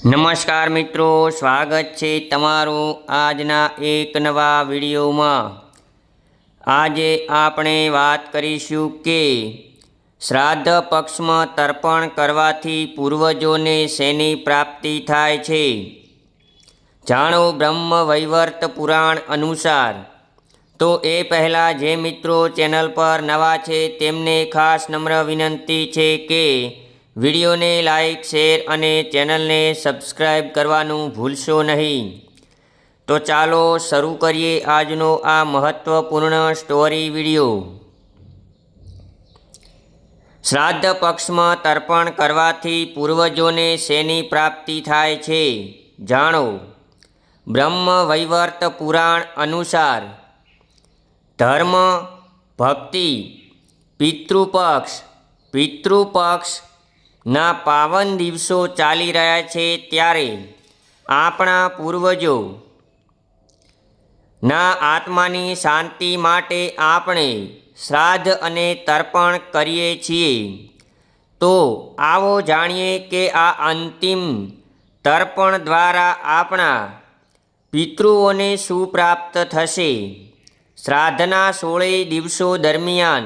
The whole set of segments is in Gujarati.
નમસ્કાર મિત્રો, સ્વાગત છે તમારું આજના એક નવા વિડીયોમાં। આજે આપણે વાત કરીશું કે શ્રાદ્ધ પક્ષમાં તર્પણ કરવાથી પૂર્વજોને શેની પ્રાપ્તિ થાય છે। જાણો બ્રહ્મ વૈવર્ત પુરાણ અનુસાર। તો એ પહેલાં જે મિત્રો ચેનલ પર નવા છે તેમને ખાસ નમ્ર વિનંતી છે કે વિડીયોને લાઇક, શેર અને ચેનલને સબસ્ક્રાઈબ કરવાનું ભૂલશો નહીં। તો ચાલો શરૂ કરીએ આજનો આ મહત્ત્વપૂર્ણ સ્ટોરી વિડીયો। શ્રાદ્ધ પક્ષમાં તર્પણ કરવાથી પૂર્વજોને શેની પ્રાપ્તિ થાય છે, જાણો। બ્રહ્મ વૈવર્ત પુરાણ અનુસાર ધર્મ, ભક્તિ, પિતૃપક્ષ ના પાવન દિવસો ચાલી રહ્યા છે ત્યારે આપણા પૂર્વજો ના આત્માની શાંતિ માટે આપણે શ્રાદ્ધ અને તર્પણ કરીએ છીએ। તો આવો જાણીએ કે આ અંતિમ તર્પણ દ્વારા આપણા પિતૃઓને શું પ્રાપ્ત થશે। શ્રાદ્ધના 16 દિવસો દરમિયાન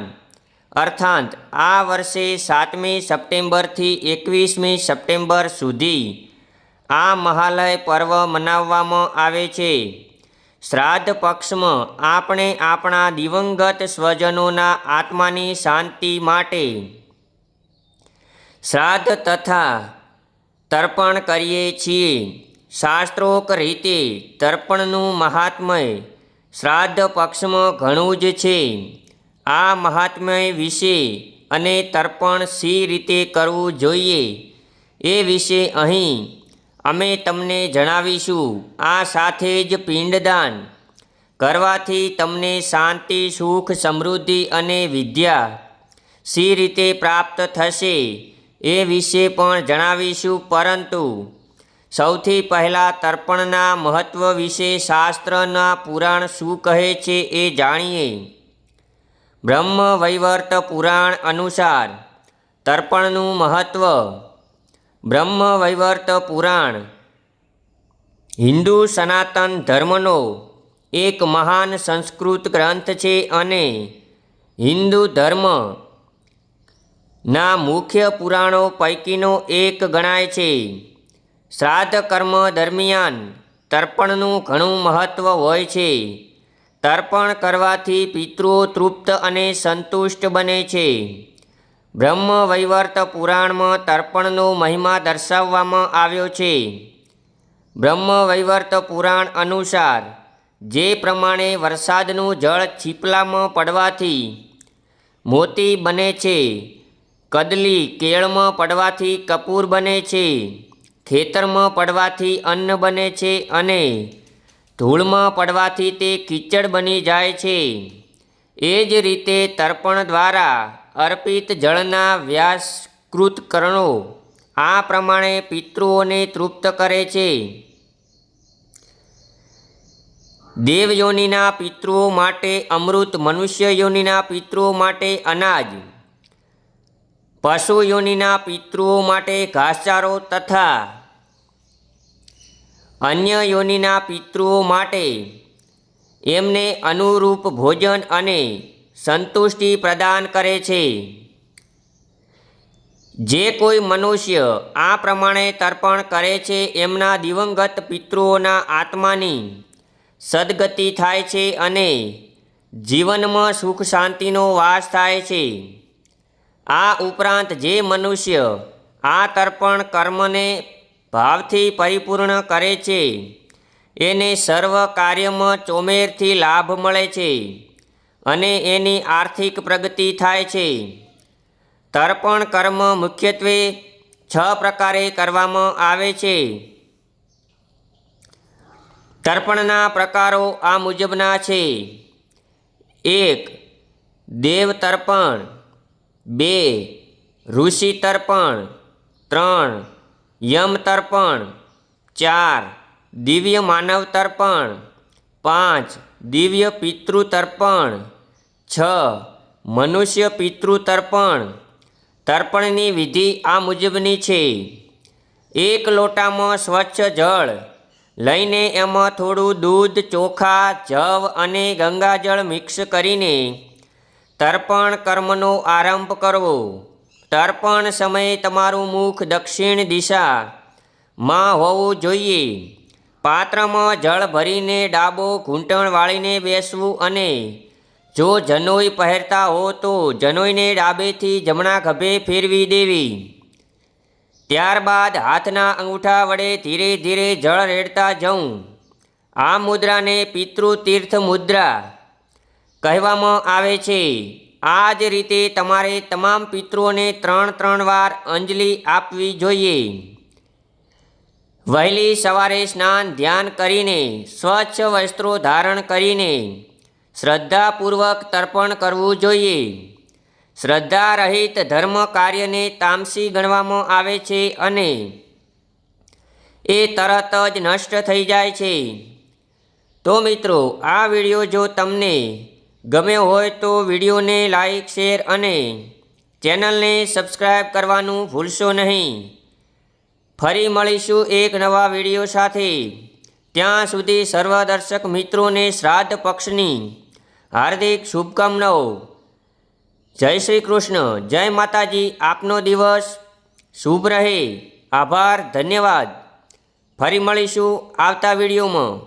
અર્થાત આ વર્ષે 7મી સપ્ટેમ્બરથી 21મી સપ્ટેમ્બર સુધી આ મહાલય પર્વ મનાવવામાં આવે છે। શ્રાદ્ધ પક્ષમાં આપણે આપણા દિવંગત સ્વજનોના આત્માની શાંતિ માટે શ્રાદ્ધ તથા તર્પણ કરીએ છીએ। શાસ્ત્રોક્ત રીતે તર્પણનું મહાત્મ્ય શ્રાદ્ધ પક્ષમાં ઘણું જ છે। આ મહાત્મ્ય વિશે અને તર્પણ શી રીતે કરવું જોઈએ એ વિશે અહીં અમે તમને જણાવીશું। આ સાથે જ પિંડદાન કરવાથી તમને શાંતિ, સુખ, સમૃદ્ધિ અને વિદ્યા શી રીતે પ્રાપ્ત થશે એ વિશે પણ જણાવીશું। પરંતુ સૌથી પહેલાં તર્પણના મહત્ત્વ વિશે શાસ્ત્રના પુરાણ શું કહે છે એ જાણીએ। બ્રહ્મ વૈવર્ત પુરાણ અનુસાર તર્પણનું મહત્ત્વ। બ્રહ્મ વૈવર્ત પુરાણ હિન્દુ સનાતન ધર્મનો એક મહાન સંસ્કૃત ગ્રંથ છે અને હિન્દુ ધર્મના મુખ્ય પુરાણો પૈકીનો એક ગણાય છે। શ્રાદ્ધ કર્મ દરમિયાન તર્પણનું ઘણું મહત્ત્વ હોય છે। તર્પણ કરવાથી પિતૃઓ તૃપ્ત અને સંતુષ્ટ બને છે। બ્રહ્મ વૈવર્ત પુરાણમાં તર્પણનો મહિમા દર્શાવવામાં આવ્યો છે। બ્રહ્મ વૈવર્ત પુરાણ અનુસાર જે પ્રમાણે વરસાદનું જળ છીપલામાં પડવાથી મોતી બને છે, કદલી કેળમાં પડવાથી કપૂર બને છે, ખેતરમાં પડવાથી અન્ન બને છે અને ધૂળમાં પડવાથી તે કીચડ બની જાય છે, એ જ રીતે તર્પણ દ્વારા અર્પિત જળના વ્યાસકૃત કરણો આ પ્રમાણે પિતૃઓને તૃપ્ત કરે છે। દેવયોનિના પિતૃઓ માટે અમૃત, મનુષ્ય યોનિના પિતૃઓ માટે અનાજ, પશુ યોનિના પિતૃઓ માટે ઘાસચારો તથા અન્ય યોનિના પિતૃઓ માટે એમને અનુરૂપ ભોજન અને સંતુષ્ટિ પ્રદાન કરે છે। જે કોઈ મનુષ્ય આ પ્રમાણે તર્પણ કરે છે એમના દિવંગત પિતૃઓના આત્માની સદગતિ થાય છે અને જીવનમાં સુખ શાંતિનો વાસ થાય છે। આ ઉપરાંત જે મનુષ્ય આ તર્પણ કર્મને ભાવથી પરિપૂર્ણ કરે છે એને સર્વ કાર્યમાં ચોમેરથી લાભ મળે છે અને એની આર્થિક પ્રગતિ થાય છે। તર્પણ કર્મ મુખ્યત્વે 6 પ્રકારે કરવામાં આવે છે। તર્પણના પ્રકારો આ મુજબના છે। 1. દેવ તર્પણ, 2. ઋષિ તર્પણ, 3. યમ તર્પણ, 4. દિવ્ય માનવ તર્પણ, 5. દિવ્ય પિતૃ તર્પણ, 6. મનુષ્ય પિતૃ તર્પણ। તર્પણની વિધિ આ મુજબની છે। એક લોટામાં સ્વચ્છ જળ લઈને એમાં થોડું દૂધ, ચોખા, જવ અને ગંગાજળ મિક્સ કરીને તર્પણ કર્મનો આરંભ કરવો. તર્પણ સમયે તમારું મુખ દક્ષિણ દિશામાં હોવું જોઈએ. પાત્રમાં જળ ભરીને ડાબો ઘૂંટણ વાળીને બેસવું અને જો જનોઈ પહેરતા હો તો જનોઈને ડાબેથી જમણા ખભે ફેરવી દેવી. ત્યારબાદ હાથના અંગૂઠા વડે ધીરે ધીરે જળ રેડતા જવું. આ મુદ્રાને પિતૃતીર્થ મુદ્રા કહેવામાં આવે છે. આ જ રીતે તમારે તમામ પિતૃઓને 3 વાર અંજલિ આપવી જોઈએ. વહેલી સવારે સ્નાન ધ્યાન કરીને સ્વચ્છ વસ્ત્રો ધારણ કરીને શ્રદ્ધાપૂર્વક તર્પણ કરવું જોઈએ. શ્રદ્ધા રહિત ધર્મ કાર્યને તામસી ગણવામાં આવે છે અને એ તરત જ નષ્ટ થઈ જાય છે. તો મિત્રો, આ વિડીયો જો તમને ગમ્યો હોય તો વિડીયોને લાઈક, શેર અને ચેનલને સબસ્ક્રાઈબ કરવાનું ભૂલશો નહીં. ફરી મળીશું એક નવા વિડીયો સાથે. ત્યાં સુધી સર્વ દર્શક મિત્રોને શ્રાદ્ધ પક્ષની હાર્દિક શુભકામનાઓ. જય શ્રી કૃષ્ણ. જય માતાજી. આપનો દિવસ શુભ રહે. આભાર. ધન્યવાદ. ફરી મળીશું આવતા વિડીયોમાં.